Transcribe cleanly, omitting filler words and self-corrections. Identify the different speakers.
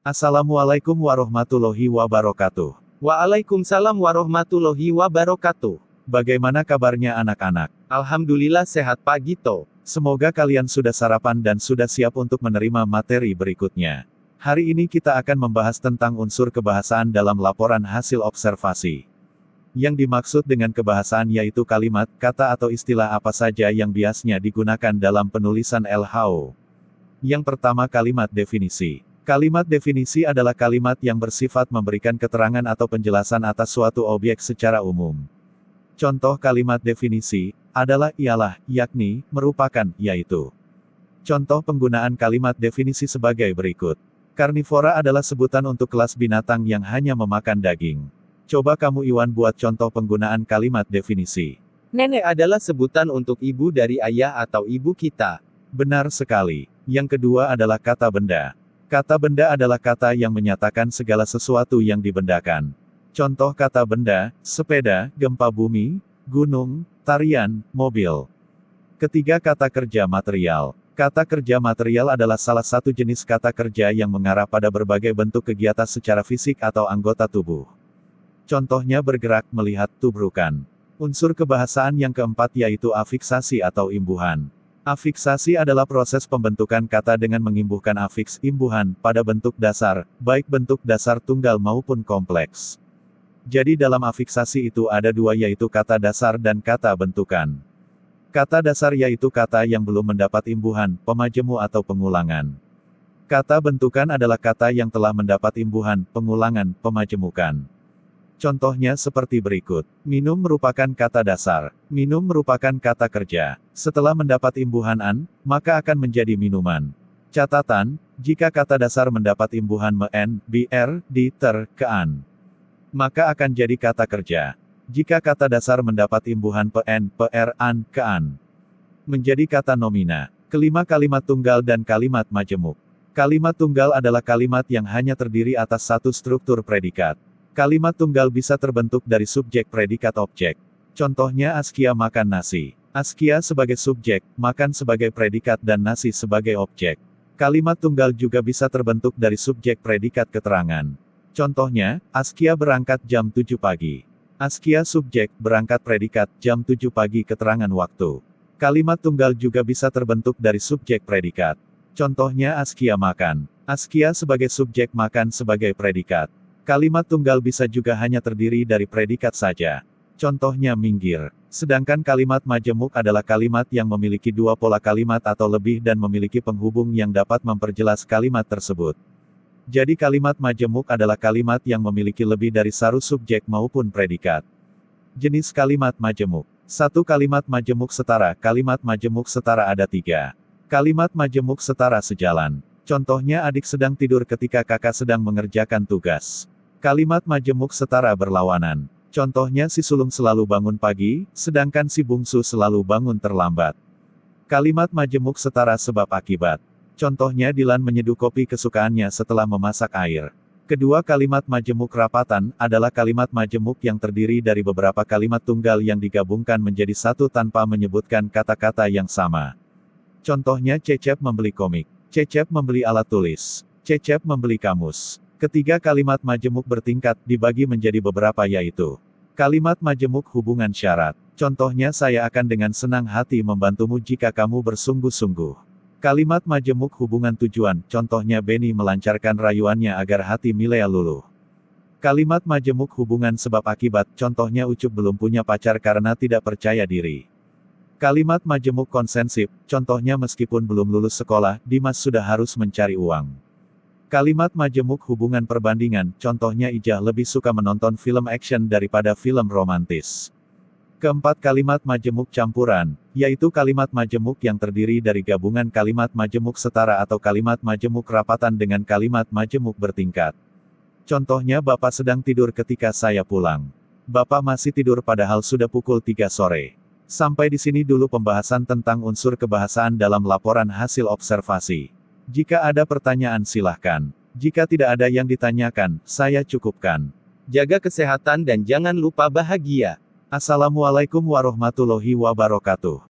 Speaker 1: Assalamualaikum warahmatullahi wabarakatuh.
Speaker 2: Waalaikumsalam warahmatullahi wabarakatuh.
Speaker 1: Bagaimana kabarnya anak-anak?
Speaker 2: Alhamdulillah sehat Pak Gito.
Speaker 1: Semoga kalian sudah sarapan dan sudah siap untuk menerima materi berikutnya. Hari ini kita akan membahas tentang unsur kebahasaan dalam laporan hasil observasi. Yang dimaksud dengan kebahasaan yaitu kalimat, kata atau istilah apa saja yang biasanya digunakan dalam penulisan LHO. Yang pertama kalimat definisi. Kalimat definisi adalah kalimat yang bersifat memberikan keterangan atau penjelasan atas suatu objek secara umum. Contoh kalimat definisi adalah ialah, yakni, merupakan, yaitu. Contoh penggunaan kalimat definisi sebagai berikut. Karnivora adalah sebutan untuk kelas binatang yang hanya memakan daging. Coba kamu Iwan buat contoh penggunaan kalimat definisi.
Speaker 2: Nenek adalah sebutan untuk ibu dari ayah atau ibu kita.
Speaker 1: Benar sekali. Yang kedua adalah kata benda. Kata benda adalah kata yang menyatakan segala sesuatu yang dibendakan. Contoh kata benda, sepeda, gempa bumi, gunung, tarian, mobil. Ketiga kata kerja material. Kata kerja material adalah salah satu jenis kata kerja yang mengarah pada berbagai bentuk kegiatan secara fisik atau anggota tubuh. Contohnya bergerak, melihat, tubrukan. Unsur kebahasaan yang keempat yaitu afiksasi atau imbuhan. Afiksasi adalah proses pembentukan kata dengan mengimbuhkan afiks, imbuhan, pada bentuk dasar, baik bentuk dasar tunggal maupun kompleks. Jadi dalam afiksasi itu ada dua yaitu kata dasar dan kata bentukan. Kata dasar yaitu kata yang belum mendapat imbuhan, pemajemu atau pengulangan. Kata bentukan adalah kata yang telah mendapat imbuhan, pengulangan, pemajemukan. Contohnya seperti berikut. Minum merupakan kata dasar. Minum merupakan kata kerja. Setelah mendapat imbuhan an, maka akan menjadi minuman. Catatan, jika kata dasar mendapat imbuhan me-en, bi-er, di-ter, ke-an, maka akan jadi kata kerja. Jika kata dasar mendapat imbuhan pen, per, an, ke-an, menjadi kata nomina. Kelima kalimat tunggal dan kalimat majemuk. Kalimat tunggal adalah kalimat yang hanya terdiri atas satu struktur predikat. Kalimat tunggal bisa terbentuk dari subjek predikat objek. Contohnya Askia makan nasi. Askia sebagai subjek, makan sebagai predikat dan nasi sebagai objek. Kalimat tunggal juga bisa terbentuk dari subjek predikat keterangan. Contohnya, Askia berangkat jam 7 pagi. Askia subjek, berangkat predikat, jam 7 pagi keterangan waktu. Kalimat tunggal juga bisa terbentuk dari subjek predikat. Contohnya Askia makan. Askia sebagai subjek makan sebagai predikat. Kalimat tunggal bisa juga hanya terdiri dari predikat saja. Contohnya minggir. Sedangkan kalimat majemuk adalah kalimat yang memiliki dua pola kalimat atau lebih dan memiliki penghubung yang dapat memperjelas kalimat tersebut. Jadi kalimat majemuk adalah kalimat yang memiliki lebih dari satu subjek maupun predikat. Jenis kalimat majemuk. 1. Kalimat majemuk setara. Kalimat majemuk setara ada 3. Kalimat majemuk setara sejalan. Contohnya adik sedang tidur ketika kakak sedang mengerjakan tugas. Kalimat majemuk setara berlawanan. Contohnya si sulung selalu bangun pagi, sedangkan si bungsu selalu bangun terlambat. Kalimat majemuk setara sebab akibat. Contohnya Dilan menyeduh kopi kesukaannya setelah memasak air. Kedua kalimat majemuk rapatan adalah kalimat majemuk yang terdiri dari beberapa kalimat tunggal yang digabungkan menjadi satu tanpa menyebutkan kata-kata yang sama. Contohnya Cecep membeli komik. Cecep membeli alat tulis. Cecep membeli kamus. Ketiga kalimat majemuk bertingkat dibagi menjadi beberapa yaitu kalimat majemuk hubungan syarat. Contohnya saya akan dengan senang hati membantumu jika kamu bersungguh-sungguh. Kalimat majemuk hubungan tujuan. Contohnya Benny melancarkan rayuannya agar hati Milea luluh. Kalimat majemuk hubungan sebab akibat. Contohnya Ucup belum punya pacar karena tidak percaya diri. Kalimat majemuk konsensif. Contohnya meskipun belum lulus sekolah, Dimas sudah harus mencari uang. Kalimat majemuk hubungan perbandingan, contohnya Ijah lebih suka menonton film action daripada film romantis. Keempat kalimat majemuk campuran, yaitu kalimat majemuk yang terdiri dari gabungan kalimat majemuk setara atau kalimat majemuk rapatan dengan kalimat majemuk bertingkat. Contohnya Bapak sedang tidur ketika saya pulang. Bapak masih tidur padahal sudah pukul 3 sore. Sampai di sini dulu pembahasan tentang unsur kebahasaan dalam laporan hasil observasi. Jika ada pertanyaan silahkan. Jika tidak ada yang ditanyakan, saya cukupkan.
Speaker 2: Jaga kesehatan dan jangan lupa bahagia.
Speaker 1: Assalamualaikum warahmatullahi wabarakatuh.